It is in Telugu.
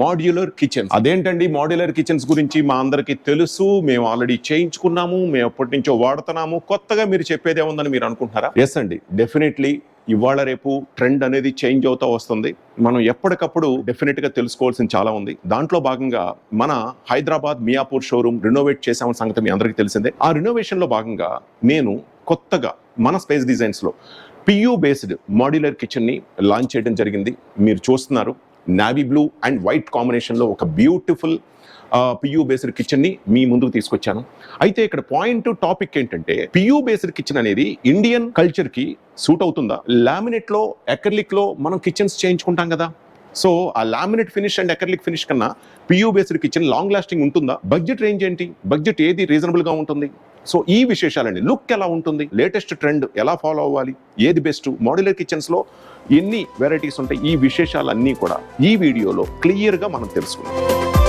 Modular kitchens. అదేంటండి మాడ్యులర్ కిచెన్స్ గురించి మా అందరికీ తెలుసు, మేము ఆల్రెడీ చేయించుకున్నాము, మేము ఎప్పటి నుంచో వాడుతున్నాము, కొత్తగా మీరు చెప్పేదే ఉందని మీరు అనుకుంటున్నారా? ఎస్ అండి, డెఫినెట్లీ ఇవాళ రేపు ట్రెండ్ అనేది చేంజ్ అవుతూ వస్తుంది. మనం ఎప్పటికప్పుడు డెఫినెట్ గా తెలుసుకోవాల్సింది చాలా ఉంది. దాంట్లో భాగంగా మన హైదరాబాద్ మియాపూర్ షోరూమ్ రినోవేట్ చేసామన్న సంగతి మీ అందరికీ తెలిసిందే. ఆ రినోవేషన్ లో భాగంగా నేను కొత్తగా మన స్పేస్ డిజైన్స్ లో పియూ బేస్డ్ మాడ్యులర్ కిచెన్ ని లాంచ్ చేయడం జరిగింది. మీరు చూస్తున్నారు, navy blue and white combination లో ఒక బ్యూటిఫుల్ పియూ బేస్డ్ కిచెన్ ని మీ ముందుకు తీసుకొచ్చాను. అయితే ఇక్కడ పాయింట్ టాపిక్ ఏంటంటే, పియూ బేస్డ్ కిచెన్ అనేది ఇండియన్ కల్చర్ కి సూట్ అవుతుందా? లామినేట్ లో, అక్రిలిక్ లో మనం కిచెన్స్ చేయించుకుంటాం కదా, సో ఆ laminate finish and acrylic finish కన్నా PU based kitchen long lasting ఉంటుందా? బడ్జెట్ రేంజ్ ఏంటి? బడ్జెట్ ఏది రీజనబుల్ గా ఉంటుంది? సో ఈ విశేషాలండి, లుక్ ఎలా ఉంటుంది, లేటెస్ట్ ట్రెండ్ ఎలా ఫాలో అవ్వాలి, ఏది బెస్ట్, మాడ్యులర్ కిచెన్స్ లో ఎన్ని వెరైటీస్ ఉంటాయి, ఈ విశేషాలన్నీ కూడా ఈ వీడియోలో క్లియర్ గా మనం తెలుసుకుందాం.